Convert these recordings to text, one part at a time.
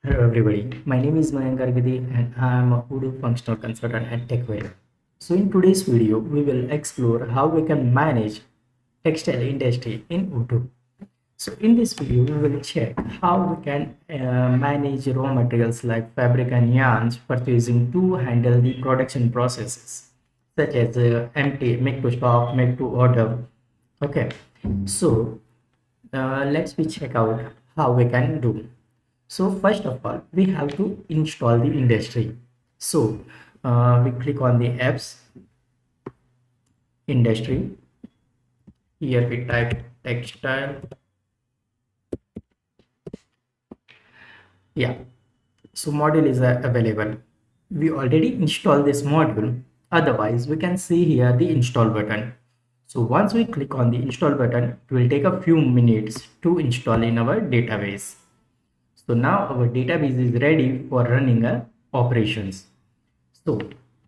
Hello everybody, my name is Mayank and I am a Odoo functional consultant at Techvaria. So in today's video, we will explore how we can manage textile industry in Odoo. So in this video, we will check how we can manage raw materials like fabric and yarns purchasing to handle the production processes such as empty, make to stock, make to order. Okay, so let's we check out how we can do. So first of all, we have to install the industry. So we click on the apps, industry. Here we type textile. Yeah, so module is available. We already installed this module. Otherwise, we can see here the install button. So once we click on the install button, it will take a few minutes to install in our database. So now our database is ready for running operations. So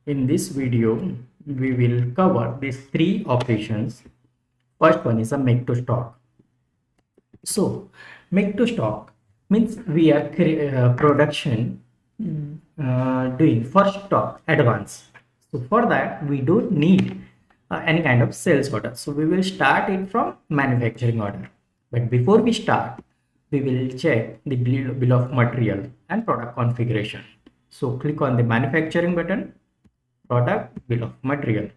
in this video, we will cover these three operations. First one is a make to stock. So make to stock means we are production doing for stock advance. So for that, we don't need any kind of sales order. So we will start it from manufacturing order. But before we start, we will check the bill of material and product configuration. So click on the manufacturing button, product, bill of material.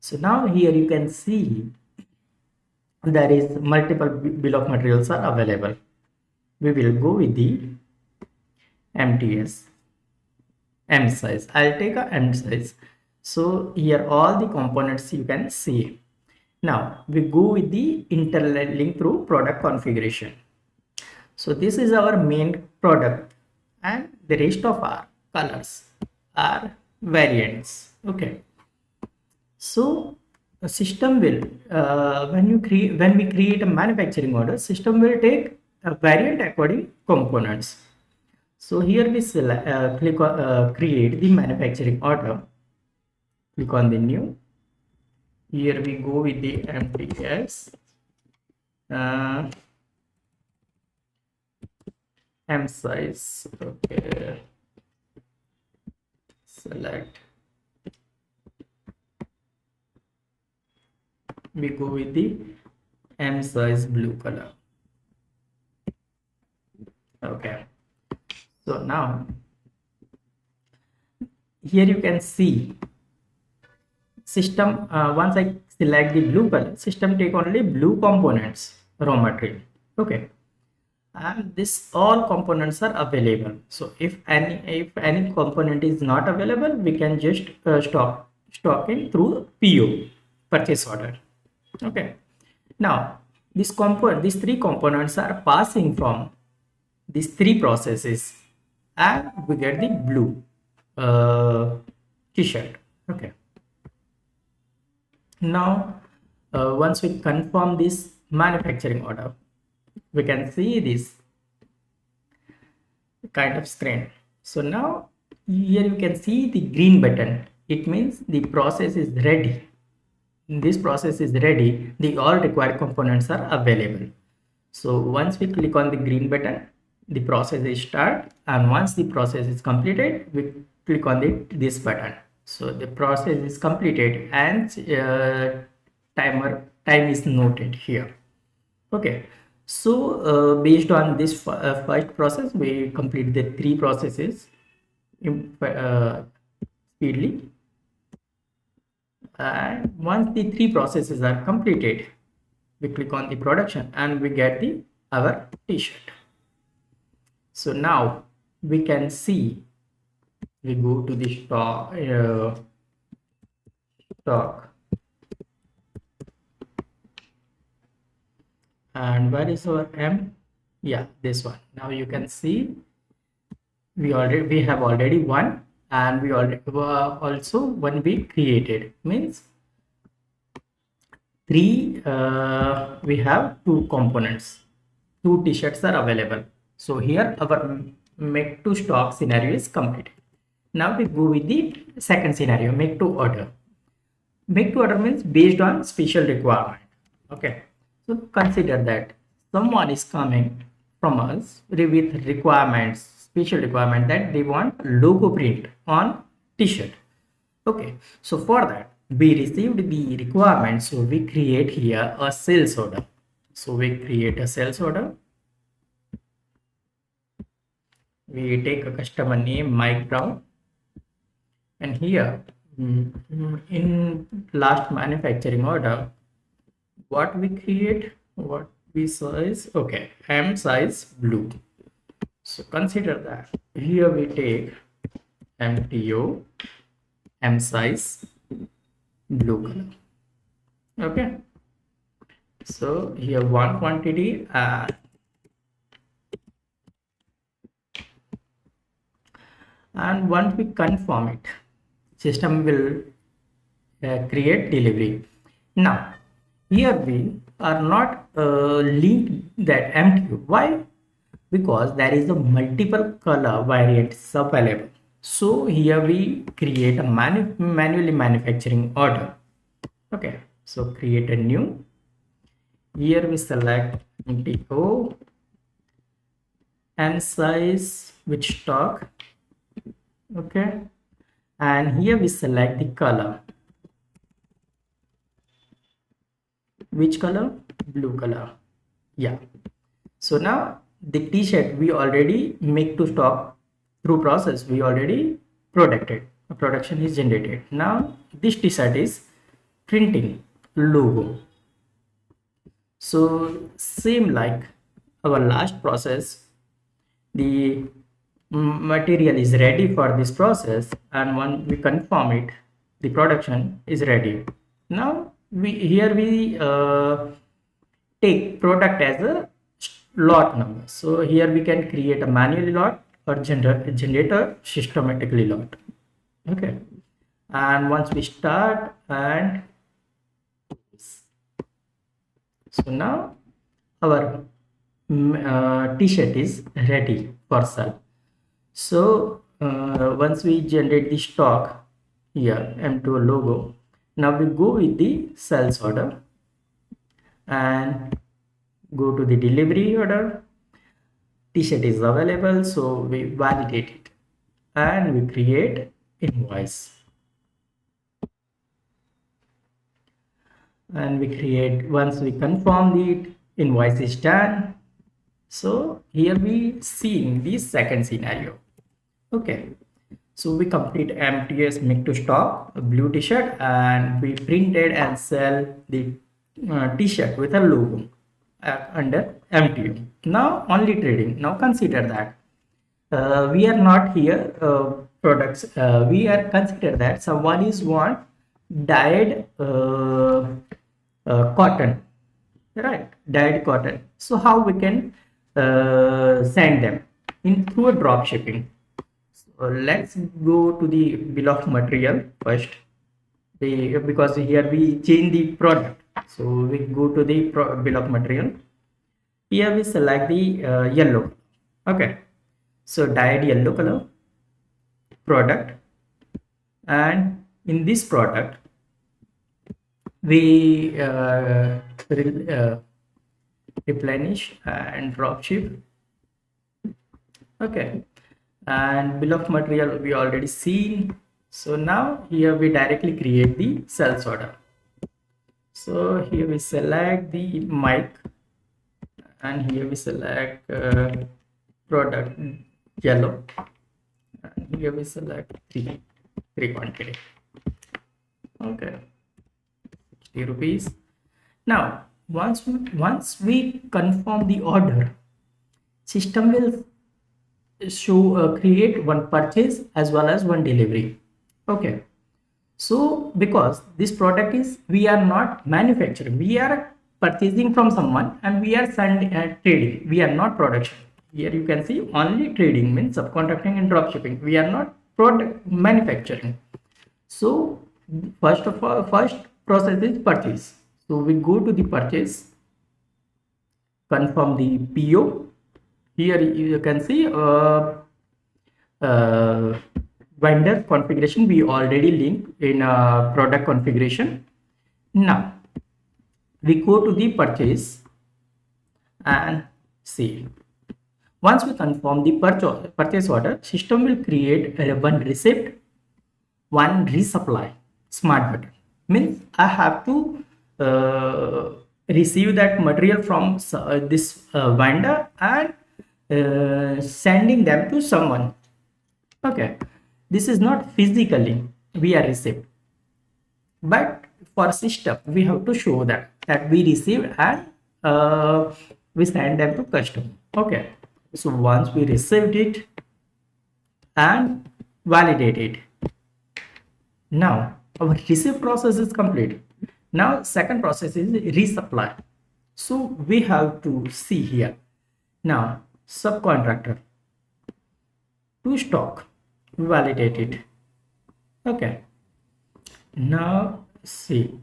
So now here you can see there is multiple bill of materials are available. We will go with the MTS, M size. I'll take a M size. So here all the components you can see. Now we go with the interlink through product configuration. So this is our main product and the rest of our colors are variants. Okay. So a system will when we create a manufacturing order, system will take a variant according components. So here we select, click on create the manufacturing order. Click on the new. Here we go with the MTS. M size. Okay. Select. We go with the M size blue color. Okay. So now here you can see system once I select the blue color, system take only blue components raw material. Okay. And this all components are available. So if any component is not available, we can just stock in through PO, purchase order. Okay. Now these three components are passing from these three processes and we get the blue t-shirt. Okay. Now once we confirm this manufacturing order, we can see this kind of screen. So now here you can see the green button. It means the process is ready. This process is ready. The all required components are available. So once we click on the green button, the process is start, and once the process is completed, we click on this button. So the process is completed and time is noted here. Okay. So based on this first process, we complete the three processes speedily. And once the three processes are completed, we click on the production and we get our t-shirt. So now we can see, we go to the stock, and where is our M? Yeah, this one. Now you can see we have already one, and we already also one we created, means three we have two components, two t-shirts are available. So here our make to stock scenario is completed. Now we go with the second scenario, make to order. Make to order means based on special requirement. Okay. So consider that someone is coming from us with requirements special requirement that they want logo print on t-shirt. Okay, so for that we received the requirement, so we create here a sales order. So we create a sales order. We take a customer name Mike Brown, and here in last manufacturing order, what we create, what we size, okay, M size blue. So consider that here we take MTO M size blue color. Okay, so here one quantity, and once we confirm it, system will create delivery. Now here we are not linked that MTO. Why? Because there is a multiple color variants available. So here we create a manually manufacturing order. Okay, so create a new. Here we select MTO and size which stock. Okay, and here we select the color. Which color? Blue color. Yeah. So now the t-shirt we already make to stock through process, we already produced. A production is generated. Now this t-shirt is printing logo. So same like our last process, the material is ready for this process, and when we confirm it, the production is ready. Now we take product as a lot number. So here we can create a manually lot or generate a systematically lot. Okay, and once we start, and so now our t-shirt is ready for sale. So once we generate the stock here, M2 logo, now we go with the sales order and go to the delivery order. T-shirt is available, so we validate it and we create invoice. And we create, once we confirm the invoice is done. So here we see the second scenario. Okay, so we complete MTS make to stock a blue t-shirt, and we printed and sell the t-shirt with a logo under MTO. Now only trading. Now consider that we are not here products. We are consider that someone is want dyed cotton, right? Dyed cotton. So how we can send them in through a drop shipping? So let's go to the bill of material first, because here we change the product. So we go to the bill of material. Here we select the yellow. Okay, so dyed yellow color product, and in this product we replenish and drop ship. Okay, and bill of material we already seen. So now here we directly create the sales order. So here we select the mic, and here we select product yellow, and here we select three quantity. Okay, 60 rupees. Now once we confirm the order, system will show create one purchase as well as one delivery. Okay, so because this product is, we are not manufacturing, we are purchasing from someone and we are sending trading, we are not production. Here you can see only trading means subcontracting and drop shipping. We are not product manufacturing. So first of all, first process is purchase. So we go to the purchase, confirm the PO. Here you can see vendor configuration we already linked in product configuration. Now we go to the purchase and sale. Once we confirm the purchase order, system will create one receipt, one resupply smart button. Means I have to receive that material from this vendor and sending them to someone. Okay, this is not physically we are received, but for system we have to show that we received and we send them to customer. Okay, so once we received it and validate it, now our receive process is complete. Now second process is resupply. So we have to see here. Now subcontractor to stock, validate it. Okay, now see,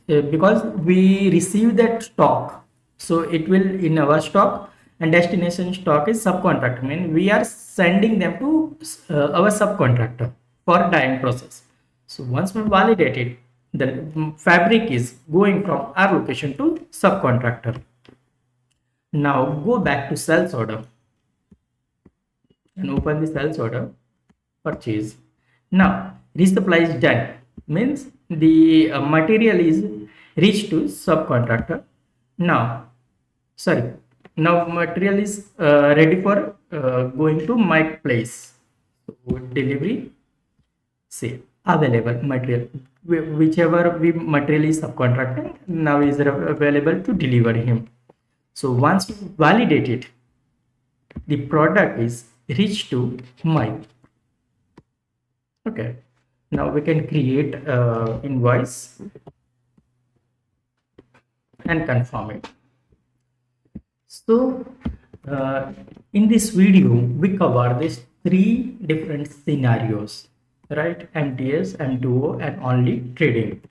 because we receive that stock, so it will in our stock, and destination stock is subcontractor, mean we are sending them to our subcontractor for dyeing process. So once we validate it, the fabric is going from our location to subcontractor. Now go back to sales order and open the sales order, purchase. Now resupply is done, means the material is reached to subcontractor. Now sorry, now material is ready for going to my place. So delivery, say available material, whichever we material is subcontracting, now is available to deliver him. So once we validate it, the product is reached to my. Okay, now we can create invoice and confirm it. So in this video we cover these three different scenarios, right? MTS, M2O, and only trading.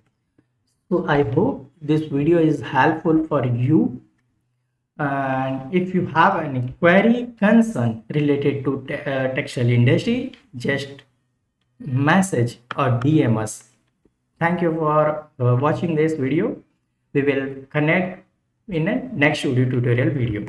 So I hope this video is helpful for you, and if you have any query, concern related to textile industry, just message or DM us. Thank you for watching this video. We will connect in a next Odoo tutorial video.